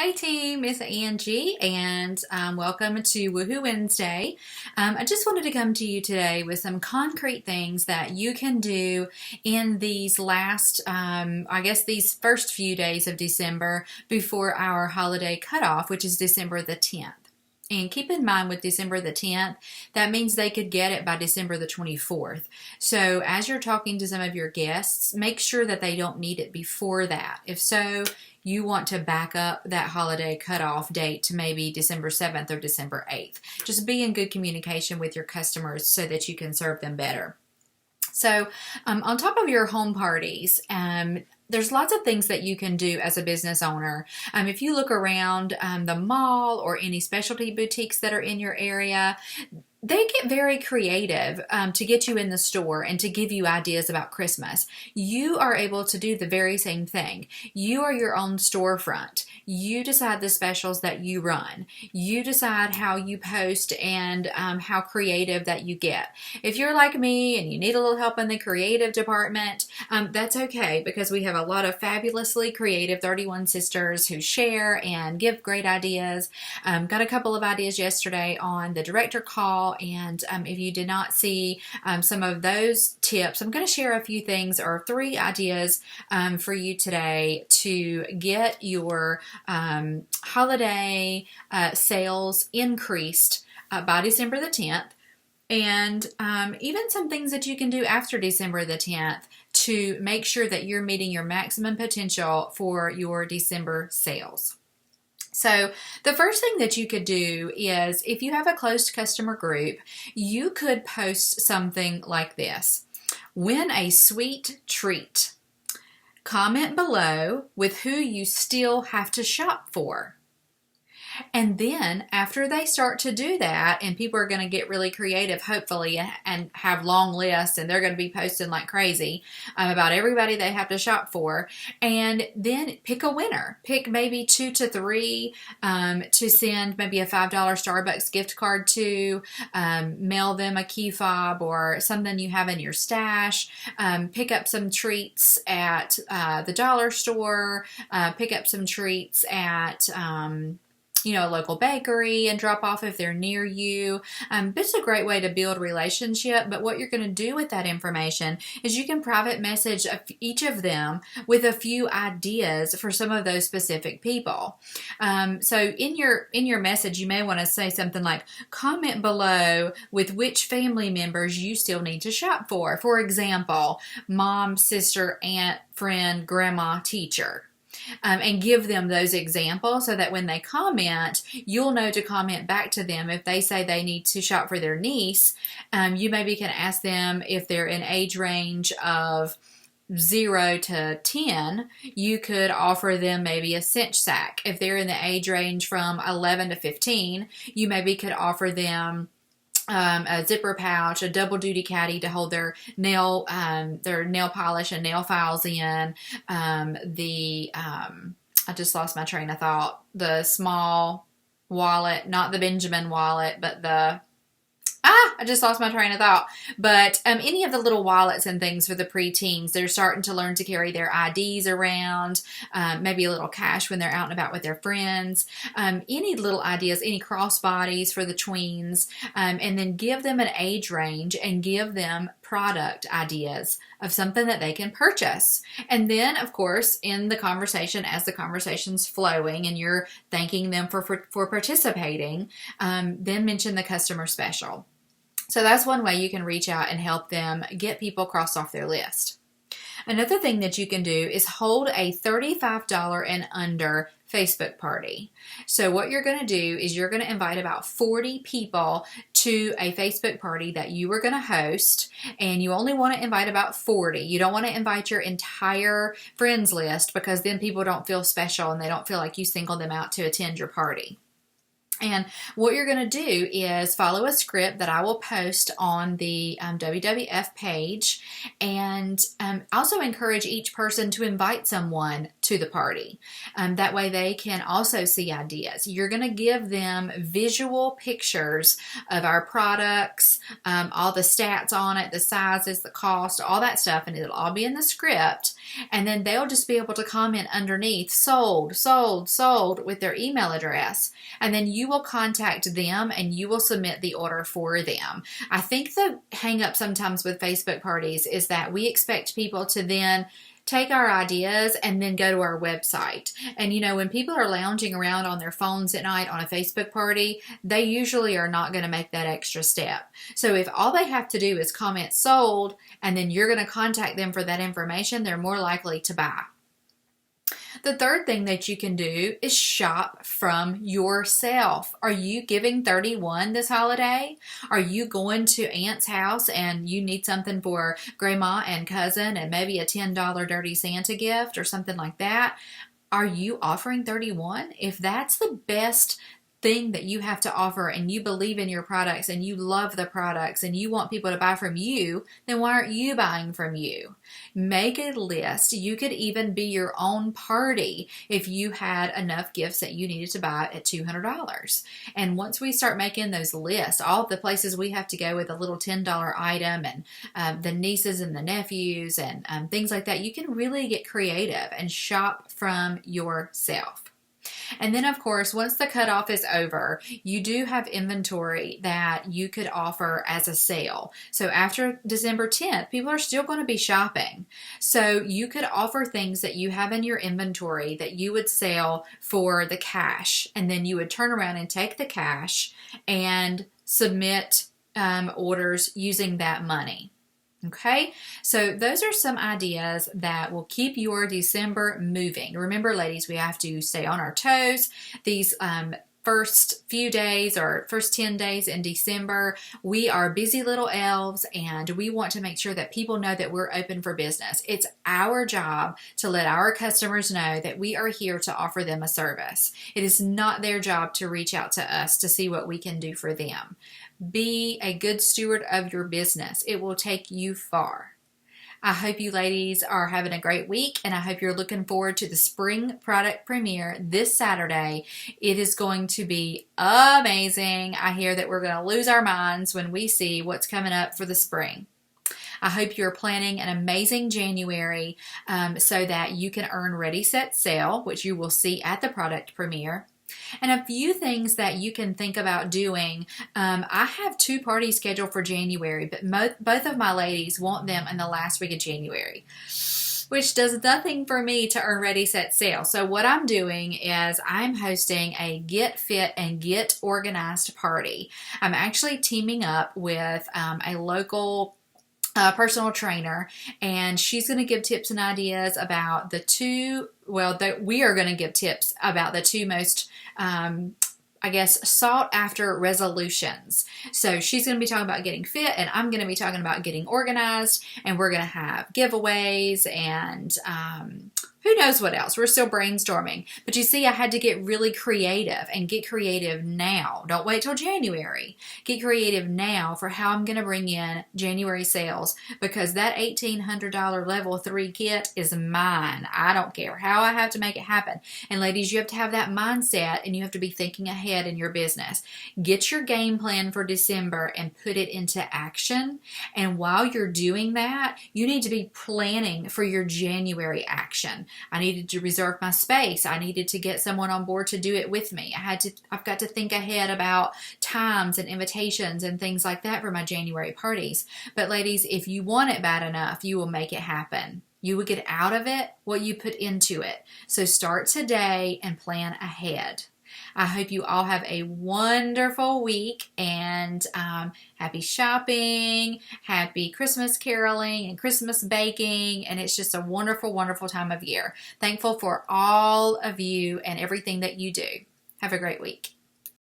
Hey team, it's Angie, and welcome to Woohoo Wednesday. I just wanted to come to you today with some concrete things that you can do in these these first few days of December before our holiday cutoff, which is December the 10th. And keep in mind with December the 10th, that means they could get it by December the 24th. So as you're talking to some of your guests, make sure that they don't need it before that. If so, you want to back up that holiday cutoff date to maybe December 7th or December 8th. Just be in good communication with your customers so that you can serve them better. So on top of your home parties, there's lots of things that you can do as a business owner. If you look around the mall or any specialty boutiques that are in your area, they get very creative to get you in the store and to give you ideas about Christmas. You are able to do the very same thing. You are your own storefront. You decide the specials that you run. You decide how you post and how creative that you get. If you're like me and you need a little help in the creative department, that's okay, because we have a lot of fabulously creative 31 sisters who share and give great ideas. Got a couple of ideas yesterday on the director call. And if you did not see some of those tips, I'm going to share a few things or 3 ideas for you today to get your holiday sales increased by December the 10th. And even some things that you can do after December the 10th to make sure that you're meeting your maximum potential for your December sales. So the first thing that you could do is, if you have a closed customer group, you could post something like this: win a sweet treat. Comment below with who you still have to shop for. And then after they start to do that, and people are going to get really creative, hopefully, and have long lists, and they're going to be posting like crazy about everybody they have to shop for. And then pick a winner. Pick maybe 2 to 3 to send maybe a $5 Starbucks gift card to. Mail them a key fob or something you have in your stash. Pick up some treats at the dollar store. Pick up some treats at a local bakery and drop off if they're near you. It's a great way to build relationship, but what you're going to do with that information is you can private message each of them with a few ideas for some of those specific people. So in your message, you may want to say something like, comment below with which family members you still need to shop for. For example, mom, sister, aunt, friend, grandma, teacher. And give them those examples so that when they comment, you'll know to comment back to them. If they say they need to shop for their niece, you maybe can ask them if they're in age range of 0 to 10, you could offer them maybe a cinch sack. If they're in the age range from 11 to 15, you maybe could offer them a zipper pouch, a double duty caddy to hold their nail polish and nail files in. I just lost my train of thought. The small wallet, not the Benjamin wallet, but I just lost my train of thought. But any of the little wallets and things for the preteens, they're starting to learn to carry their IDs around, maybe a little cash when they're out and about with their friends. Any little ideas, any crossbodies for the tweens, and then give them an age range and give them product ideas of something that they can purchase. And then, of course, in the conversation, as the conversation's flowing and you're thanking them for participating, then mention the customer special. So that's one way you can reach out and help them get people crossed off their list. Another thing that you can do is hold a $35 and under Facebook party. So what you're going to do is you're going to invite about 40 people to a Facebook party that you are going to host, and you only want to invite about 40. You don't want to invite your entire friends list, because then people don't feel special and they don't feel like you singled them out to attend your party. And what you're going to do is follow a script that I will post on the WWF page, and also encourage each person to invite someone to the party. That way they can also see ideas. You're going to give them visual pictures of our products, all the stats on it, the sizes, the cost, all that stuff, and it'll all be in the script. And then they'll just be able to comment underneath, sold, sold, sold, with their email address. And then you will contact them and you will submit the order for them. I think the hang up sometimes with Facebook parties is that we expect people to then take our ideas and then go to our website. And you know, when people are lounging around on their phones at night on a Facebook party, they usually are not going to make that extra step. So if all they have to do is comment sold, and then you're going to contact them for that information, they're more likely to buy. The third thing that you can do is shop from yourself. Are you giving 31 this holiday? Are you going to Aunt's house and you need something for grandma and cousin and maybe a $10 Dirty Santa gift or something like that? Are you offering 31? If that's the best thing that you have to offer, and you believe in your products and you love the products and you want people to buy from you, then why aren't you buying from you? Make a list. You could even be your own party if you had enough gifts that you needed to buy at $200. And once we start making those lists, all of the places we have to go with a little $10 item, and the nieces and the nephews and things like that, you can really get creative and shop from yourself. And then, of course, once the cutoff is over, you do have inventory that you could offer as a sale. So after December 10th, people are still going to be shopping. So you could offer things that you have in your inventory that you would sell for the cash. And then you would turn around and take the cash and submit orders using that money. Okay, so those are some ideas that will keep your December moving. Remember, ladies, we have to stay on our toes. These first few days or first 10 days in December, we are busy little elves, and we want to make sure that people know that we're open for business. It's our job to let our customers know that we are here to offer them a service. It is not their job to reach out to us to see what we can do for them. Be a good steward of your business. It will take you far. I hope you ladies are having a great week, and I hope you're looking forward to the spring product premiere this Saturday. It is going to be amazing. I hear that we're going to lose our minds when we see what's coming up for the spring. I hope you're planning an amazing January so that you can earn Ready, Set, Sale, which you will see at the product premiere. And a few things that you can think about doing. I have 2 parties scheduled for January, but both of my ladies want them in the last week of January, which does nothing for me to earn Ready, Set, Sale. So what I'm doing is I'm hosting a Get Fit and Get Organized party. I'm actually teaming up with a local personal trainer, and she's going to give tips and ideas about we are going to give tips about the 2 most sought after resolutions. So she's going to be talking about getting fit, and I'm going to be talking about getting organized, and we're going to have giveaways and who knows what else. We're still brainstorming. But you see, I had to get really creative, and get creative now. Don't wait till January. Get creative now for how I'm going to bring in January sales, because that $1,800 level 3 kit is mine. I don't care how I have to make it happen. And ladies, you have to have that mindset, and you have to be thinking ahead in your business. Get your game plan for December and put it into action. And while you're doing that, you need to be planning for your January action. I needed to reserve my space. I needed to get someone on board to do it with me. I've got to think ahead about times and invitations and things like that for my January parties. But ladies, if you want it bad enough, you will make it happen. You will get out of it what you put into it. So start today and plan ahead. I hope you all have a wonderful week, and happy shopping, happy Christmas caroling and Christmas baking, and it's just a wonderful, wonderful time of year. Thankful for all of you and everything that you do. Have a great week.